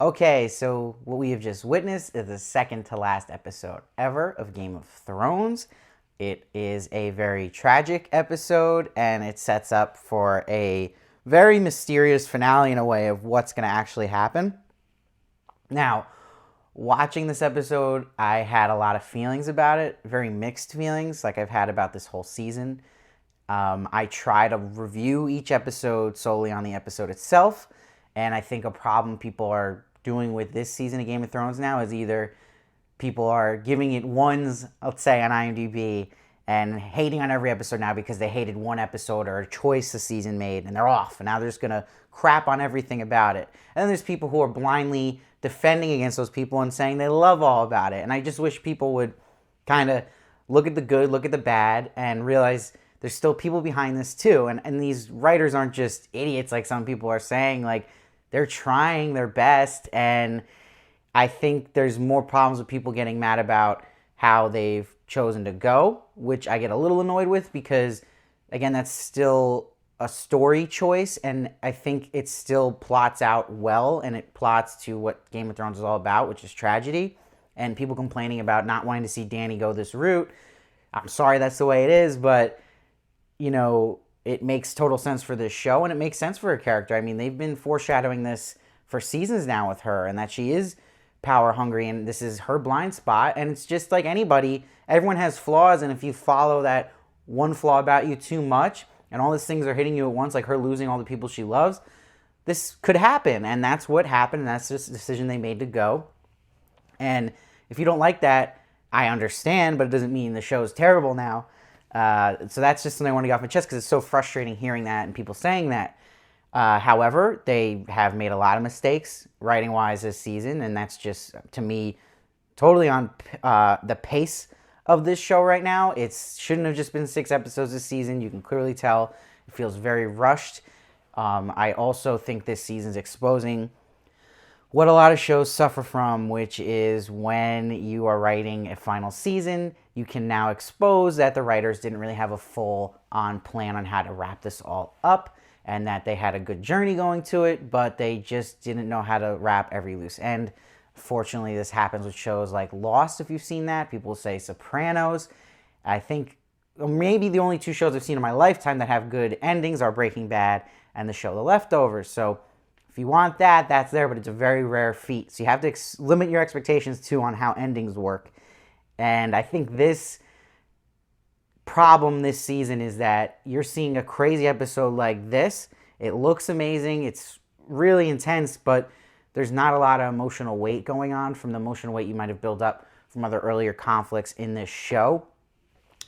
Okay, so what we have just witnessed is the second to last episode ever of Game of Thrones. It is a very tragic episode, and it sets up for a very mysterious finale in a way of what's going to actually happen. Now, watching this episode, I had a lot of feelings about it, very mixed feelings, like I've had about this whole season. I try to review each episode solely on the episode itself, and I think a problem people are doing with this season of Game of Thrones now is either people are giving it ones, let's say, on IMDb, and hating on every episode now because they hated one episode or a choice the season made, and they're off, and now they're just going to crap on everything about it. And then there's people who are blindly defending against those people and saying they love all about it. And I just wish people would kind of look at the good, look at the bad, and realize there's still people behind this too. And these writers aren't just idiots like some people are saying. Like, they're trying their best, and I think there's more problems with people getting mad about how they've chosen to go, which I get a little annoyed with because, again, that's still a story choice, and I think it still plots out well, and it plots to what Game of Thrones is all about, which is tragedy, and people complaining about not wanting to see Dany go this route. I'm sorry that's the way it is, but, you know, it makes total sense for this show, and it makes sense for her character. I mean, they've been foreshadowing this for seasons now with her, and that she is power hungry, and this is her blind spot. And it's just like anybody, everyone has flaws, and if you follow that one flaw about you too much, and all these things are hitting you at once, like her losing all the people she loves, this could happen. And that's what happened, and that's just the decision they made to go. And if you don't like that, I understand, but it doesn't mean the show's terrible now. So that's just something I want to get off my chest because it's so frustrating hearing that and people saying that. However, they have made a lot of mistakes writing-wise this season, and that's just, to me, totally on the pace of this show right now. It shouldn't have just been 6 episodes this season. You can clearly tell it feels very rushed. I also think this season's exposing what a lot of shows suffer from, which is when you are writing a final season, you can now expose that the writers didn't really have a full-on plan on how to wrap this all up, and that they had a good journey going to it, but they just didn't know how to wrap every loose end. Fortunately, this happens with shows like Lost, if you've seen that. People say Sopranos. I think maybe the only 2 shows I've seen in my lifetime that have good endings are Breaking Bad and the show The Leftovers. So if you want that, that's there, but it's a very rare feat. So you have to limit your expectations, too, on how endings work. And I think this problem this season is that you're seeing a crazy episode like this. It looks amazing. It's really intense, but there's not a lot of emotional weight going on from the emotional weight you might have built up from other earlier conflicts in this show.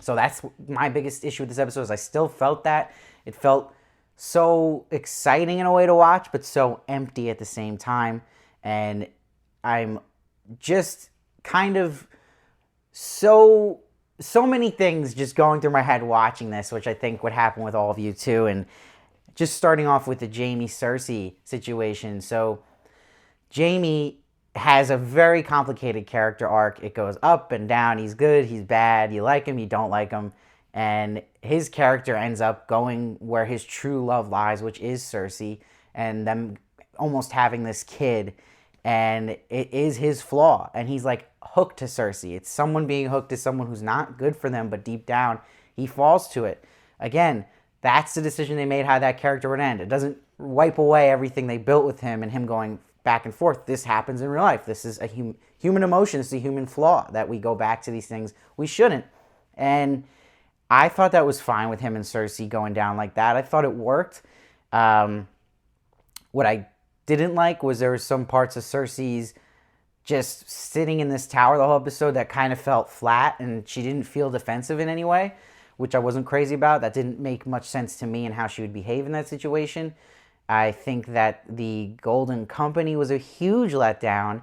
So that's my biggest issue with this episode is I still felt that. It felt so exciting in a way to watch, but so empty at the same time. And I'm just kind of so many things just going through my head watching this, which I think would happen with all of you too. And just starting off with the Jaime-Cersei situation. So Jaime has a very complicated character arc. It goes up and down. He's good, he's bad. You like him, you don't like him. And his character ends up going where his true love lies, which is Cersei, and them almost having this kid. And it is his flaw. And he's like hooked to Cersei. It's someone being hooked to someone who's not good for them, but deep down, he falls to it. Again, that's the decision they made how that character would end. It doesn't wipe away everything they built with him and him going back and forth. This happens in real life. This is a human emotion. It's a human flaw that we go back to these things we shouldn't. And I thought that was fine with him and Cersei going down like that. I thought it worked. What I didn't like was there were some parts of Cersei's just sitting in this tower the whole episode that kind of felt flat, and she didn't feel defensive in any way, which I wasn't crazy about. That didn't make much sense to me and how she would behave in that situation. I think that the Golden Company was a huge letdown.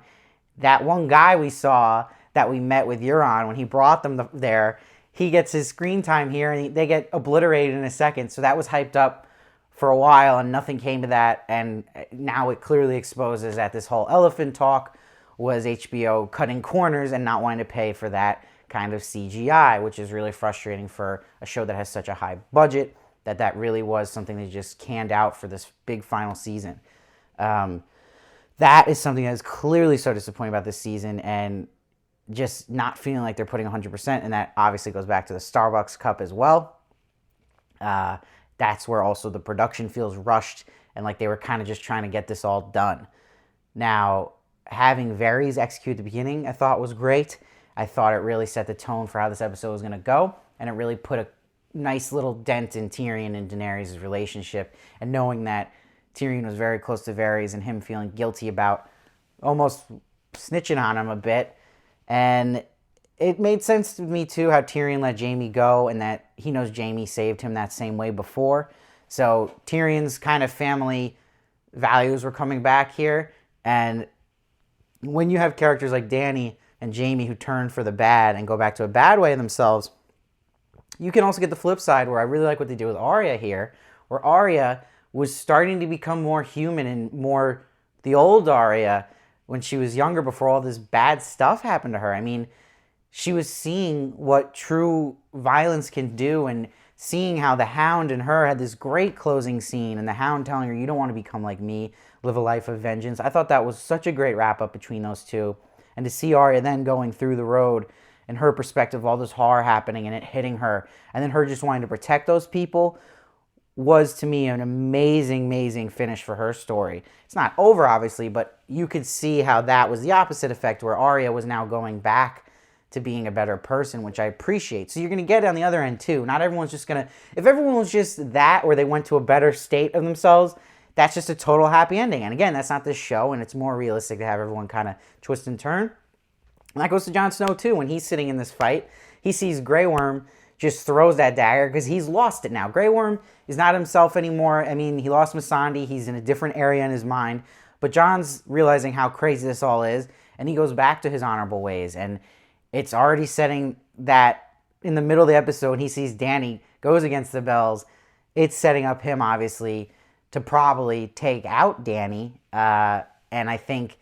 That one guy we saw that we met with Euron, when he brought them there, he gets his screen time here, and they get obliterated in a second. So that was hyped up for a while, and nothing came to that. And now it clearly exposes that this whole elephant talk was HBO cutting corners and not wanting to pay for that kind of CGI, which is really frustrating for a show that has such a high budget, that really was something they just canned out for this big final season. that is something that is clearly so disappointing about this season, and just not feeling like they're putting 100%, and that obviously goes back to the Starbucks Cup as well. That's where also the production feels rushed, and like they were kind of just trying to get this all done. Now, having Varys execute at the beginning, I thought was great. I thought it really set the tone for how this episode was going to go, and it really put a nice little dent in Tyrion and Daenerys' relationship, and knowing that Tyrion was very close to Varys and him feeling guilty about almost snitching on him a bit. And it made sense to me too how Tyrion let Jaime go, and that he knows Jaime saved him that same way before. So Tyrion's kind of family values were coming back here. And when you have characters like Dany and Jaime who turn for the bad and go back to a bad way of themselves, you can also get the flip side, where I really like what they do with Arya here, where Arya was starting to become more human and more the old Arya when she was younger, before all this bad stuff happened to her. I mean, she was seeing what true violence can do, and seeing how the Hound and her had this great closing scene, and the Hound telling her, you don't want to become like me, live a life of vengeance. I thought that was such a great wrap-up between those two. And to see Arya then going through the road, and her perspective of all this horror happening and it hitting her, and then her just wanting to protect those people, was to me an amazing, amazing finish for her story. It's not over, obviously, but you could see how that was the opposite effect, where Arya was now going back to being a better person, which I appreciate. So you're going to get it on the other end too. Not everyone's just going to, if everyone was just that, or they went to a better state of themselves, that's just a total happy ending. And again, that's not this show, and it's more realistic to have everyone kind of twist and turn. And that goes to Jon Snow too. When he's sitting in this fight, he sees Grey Worm just throws that dagger because he's lost it now. Grey Worm is not himself anymore. I mean, he lost Missandei. He's in a different area in his mind. But Jon's realizing how crazy this all is, and he goes back to his honorable ways. And it's already setting that in the middle of the episode, he sees Dany goes against the Bells. It's setting up him, obviously, to probably take out Dany. And I think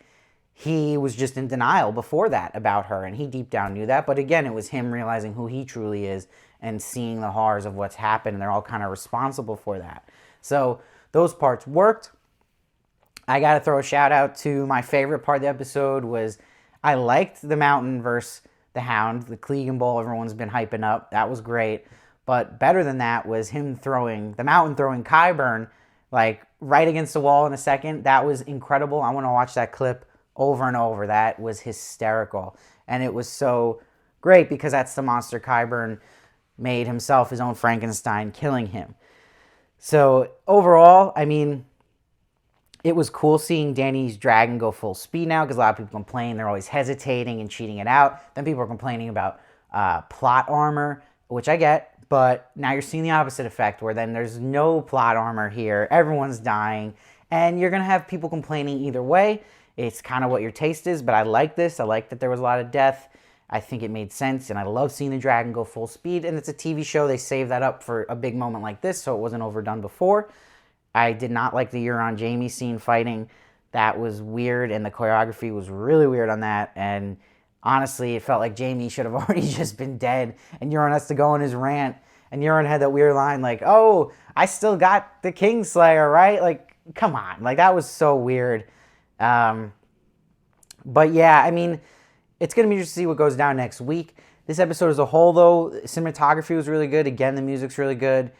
he was just in denial before that about her, and he deep down knew that. But again, it was him realizing who he truly is and seeing the horrors of what's happened, and they're all kind of responsible for that. So those parts worked. I got to throw a shout out to my favorite part of the episode was I liked the Mountain versus the Hound, the Clegane Bowl everyone's been hyping up. That was great. But better than that was him throwing, the Mountain throwing Qyburn like right against the wall in a second. That was incredible. I want to watch that clip over and over. That was hysterical. And it was so great because that's the monster Qyburn made himself, his own Frankenstein, killing him. So overall, I mean, it was cool seeing Dany's dragon go full speed now, because a lot of people complain they're always hesitating and cheating it out. Then people are complaining about plot armor, which I get, but now you're seeing the opposite effect, where then there's no plot armor here. Everyone's dying, and you're going to have people complaining either way. It's kind of what your taste is, but I like this. I like that there was a lot of death. I think it made sense, and I love seeing the dragon go full speed, and it's a TV show. They saved that up for a big moment like this, so it wasn't overdone before. I did not like the Euron Jaime scene fighting. That was weird, and the choreography was really weird on that, and honestly, it felt like Jaime should have already just been dead, and Euron has to go on his rant, and Euron had that weird line like, oh, I still got the Kingslayer, right? Like, come on. Like, that was so weird. But yeah, I mean, it's going to be interesting to see what goes down next week. This episode as a whole, though, cinematography was really good. Again, the music's really good.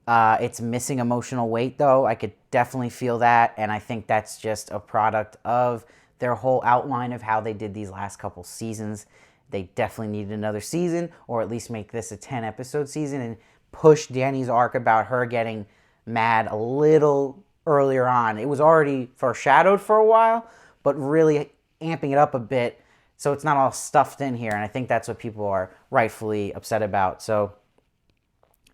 It's missing emotional weight, though. I could definitely feel that, and I think that's just a product of their whole outline of how they did these last couple seasons. They definitely needed another season, or at least make this a 10-episode season and push Dany's arc about her getting mad a little earlier on. It was already foreshadowed for a while, but really amping it up a bit so it's not all stuffed in here, and I think that's what people are rightfully upset about. So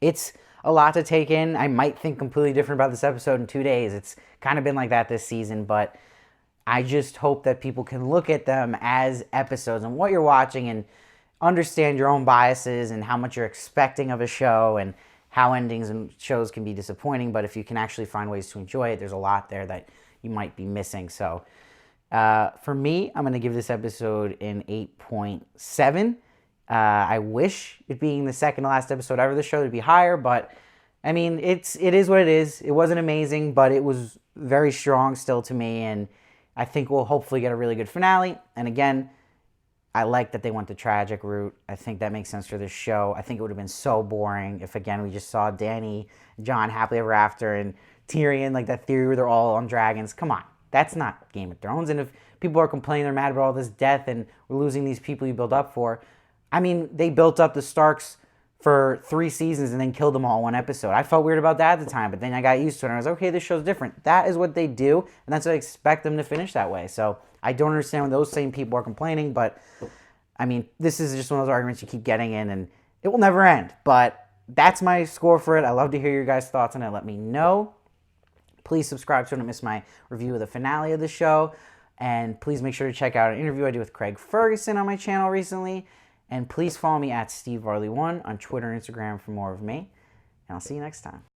it's a lot to take in. I might think completely different about this episode in 2 days. It's kind of been like that this season, but I just hope that people can look at them as episodes and what you're watching and understand your own biases and how much you're expecting of a show and how endings and shows can be disappointing. But if you can actually find ways to enjoy it, there's a lot there that you might be missing. So for me, I'm going to give this episode an 8.7. I wish it being the second to last episode ever of the show to be higher, but I mean, it is what it is. It wasn't amazing, but it was very strong still to me, and I think we'll hopefully get a really good finale. And again, I like that they went the tragic route. I think that makes sense for this show. I think it would have been so boring if, again, we just saw Dany, Jon happily ever after, and Tyrion, like that theory where they're all on dragons. Come on. That's not Game of Thrones. And if people are complaining they're mad about all this death and we're losing these people you build up for, I mean, they built up the Starks for 3 seasons and then killed them all in one episode. I felt weird about that at the time, but then I got used to it and I was okay, this show's different. That is what they do, and that's what I expect them to finish that way. So I don't understand when those same people are complaining, but I mean, this is just one of those arguments you keep getting in and it will never end. But that's my score for it. I love to hear your guys' thoughts on it. Let me know. Please subscribe so you don't miss my review of the finale of the show. And please make sure to check out an interview I did with Craig Ferguson on my channel recently. And please follow me at SteveVarley1 on Twitter and Instagram for more of me. And I'll see you next time.